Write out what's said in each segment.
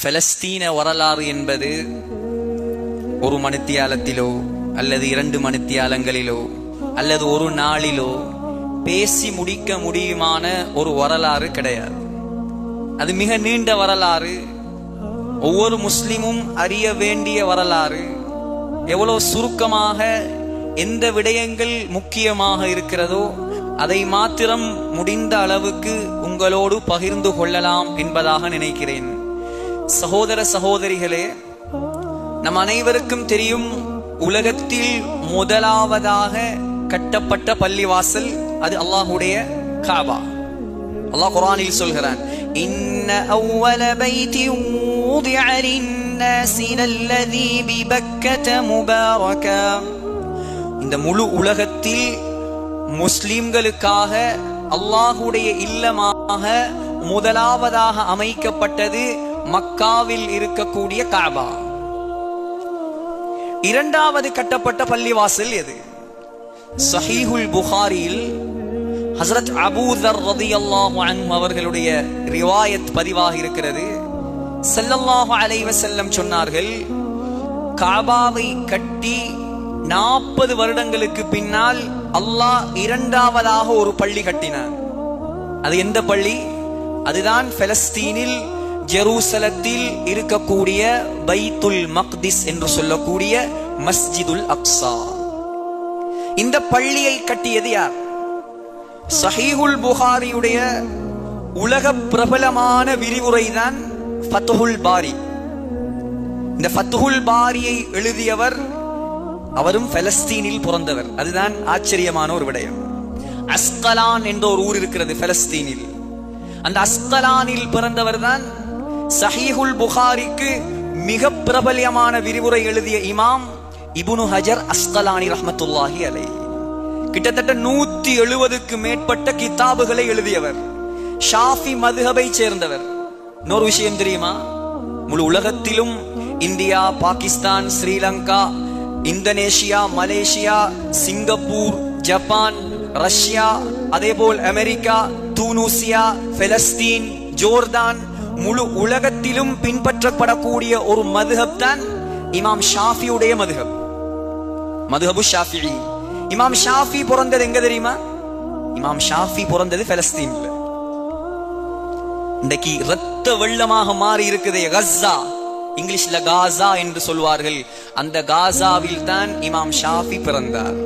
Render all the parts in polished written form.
பலஸ்தீன வரலாறு என்பது ஒரு மணித்தியாலத்திலோ அல்லது 2 மணித்தியாலங்களிலோ அல்லது ஒரு நாளிலோ பேசி முடிக்க முடியுமான ஒரு வரலாறு கிடையாது. அது மிக நீண்ட வரலாறு, ஒவ்வொரு முஸ்லிமும் அறிய வேண்டிய வரலாறு. எவ்வளவு சுருக்கமாக எந்த விடயங்கள் முக்கியமாக இருக்கிறதோ அதை மாத்திரம் முடிந்த அளவுக்கு உங்களோடு பகிர்ந்து கொள்ளலாம் என்பதாக நினைக்கிறேன். சகோதர சகோதரிகளே, நம் அனைவருக்கும் தெரியும், உலகத்தில் முதலாவதாக கட்டப்பட்ட பள்ளிவாசல் அது அல்லாஹ்வுடைய காபா. அல்லாஹ் குர்ஆனில் சொல்கிறான், இன்ன அவ்வல பைத்தின் wudi'a லின்னாஸி அல்லதீ பிபக்கத முபாரகா. இந்த முழு உலகத்தில் முஸ்லிம்களுக்காக அல்லாஹ்வுடைய இல்லமாக முதலாவதாக அமைக்கப்பட்டது மக்காவில் இருக்கக்கூடிய காபா. இரண்டாவது கட்டப்பட்ட பள்ளிவாசல் எது? சஹீஹுல் புகாரியில் ஹஸ்ரத் அபூ தர் ரலியல்லாஹு அன்ஹு அவர்களுடைய ரிவாயத் பதிவாக இருக்கிறது. ஸல்லல்லாஹு அலைஹி வஸல்லம் சொன்னார்கள், காபாவை கட்டி 40 வருடங்களுக்கு பின்னால் அல்லாஹ் இரண்டாவதாக ஒரு பள்ளி கட்டினார். அது எந்த பள்ளி? அதுதான் பலஸ்தீனில் ஜெருசலத்தில் இருக்கக்கூடிய பைத்துல் மக்திஸ் என்று சொல்லக்கூடிய மஸ்ஜிதுல் அக்ஸா. இந்த பள்ளியை கட்டியது யார்? சஹீஹுல் புகாரியுடைய உலக பிரபலமான விரிவுரை தான் ஃபத்ஹுல் பாரி. இந்த ஃபத்ஹுல் பாரியை எழுதியவர் அவரும் பலஸ்தீனில் பிறந்தவர். அதுதான் ஆச்சரியமான ஒரு விடயம். அஸ்கலான் என்ற ஒரு ஊர் இருக்கிறது பலஸ்தீனில். அந்த அஸ்கலானில் பிறந்தவர் தான் சஹீஹுல் புகாரிக்கு மிக பிரபல்யமான விரிவுரை எழுதிய இமாம் இப்னு ஹஜர் அஸ்கலானி ரஹ்மத்துல்லாஹி அலைஹி. கிட்டத்தட்ட 170க்கு மேற்பட்ட கிதாபுகளை எழுதியவர். ஷாஃபி மதுஹபை சேர்ந்தவர். இன்னொரு விஷயம் தெரியுமா? முழு உலகத்திலும் India, Pakistan, Sri Lanka, Indonesia, Malaysia, Singapore, Japan, Russia, அதேபோல் அமெரிக்கா, தூனுசியா, பலஸ்தீன், ஜோர்தான், முழு உலகத்திலும் பின்பற்றப்படக்கூடிய ஒரு மதுஹப் தான் இமாம் ஷாஃபியுடைய மதுஹப், மதுஹபு ஷாஃபிஈ. இமாம் ஷாஃபி பிறந்தது எங்க தெரியுமா? இமாம் ஷாஃபி பிறந்தது பலஸ்தீன்ல. இன்றைக்கு இரத்த வெள்ளமாக மாறி இருக்குதே கஸா, இங்கிலீஷ்ல காசா என்று சொல்வார்கள், அந்த காசாவில் தான் இமாம் ஷாஃபி பிறந்தார்.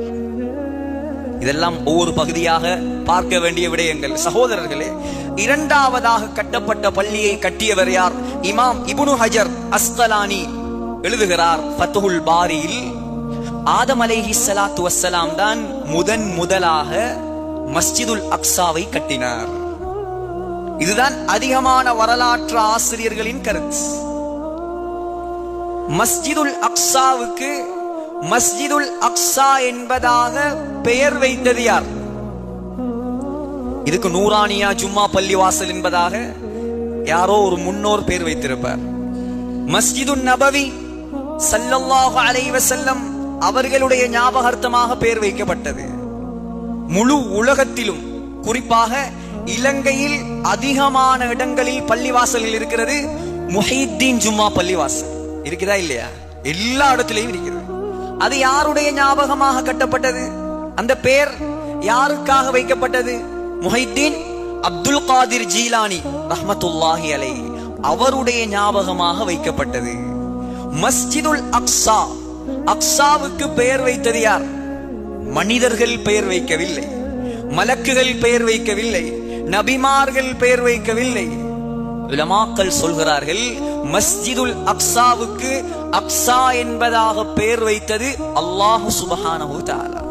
இதெல்லாம் ஒவ்வொரு பகுதியாக பார்க்க வேண்டிய விடயங்கள். சகோதரர்களே, இரண்டாவதாக கட்டப்பட்ட பள்ளியை கட்டியவர் யார்? இமாம் இப்னு ஹஜர் அஸ்கலானி எழுதுகிறார் ஃபத்ஹுல் பாரியில், ஆதம் அலைஹிஸ்ஸலாத்து வஸ்ஸலாம் தான் முதலாக மஸ்ஜிதுல் அக்ஸாவை கட்டினார். இதுதான் அதிகமான வரலாற்று ஆசிரியர்களின் கருத்து. மஸ்ஜிதுல் அக்ஸாவுக்கு மஸ்ஜிதுல் அக்ஸா என்பதாக பெயர் வைத்தது யார்? இதுக்கு நூரானியா ஜும்மா பள்ளிவாசல் என்பதாக யாரோ ஒரு முன்னோர் பெயர் வைத்திருப்பார். மஸ்ஜிதுன் நபவி ஸல்லல்லாஹு அலைஹி வஸல்லம் அவர்களுடைய ஞாபகார்த்தமாக பெயர் வைக்கப்பட்டது. முழு உலகத்திலும், குறிப்பாக இலங்கையில் அதிகமான இடங்களில் பள்ளிவாசல்கள் இருக்கிறது. முஹைத்தீன் ஜும்மா பள்ளிவாசல் இருக்குதா இல்லையா? எல்லா இடத்திலையும் இருக்கிறது. அது யாருடைய ஞாபகமாக கட்டப்பட்டது? அந்த பெயர் யாருக்காக வைக்கப்பட்டது? முஹைத்தீன் அப்துல் காதிர் ஜீலானி ரஹ்மத்துல்லாஹி அலைஹி அவருடைய ஞாபகமாக வைக்கப்பட்டது. மஸ்ஜிதுல் அக்ஸா, அக்ஸாவுக்கு பெயர் வைத்தது யார்? மனிதர்கள் பெயர் வைக்கவில்லை, மலக்குகள் பெயர் வைக்கவில்லை, நபிமார்கள் பெயர் வைக்கவில்லை. உலமாக்கள் சொல்கிறார்கள், மஸ்ஜிதுல் அக்ஸாவுக்கு அக்ஸா என்பதாக பெயர் வைத்தது அல்லாஹ் சுப்ஹானஹு வ தஆலா.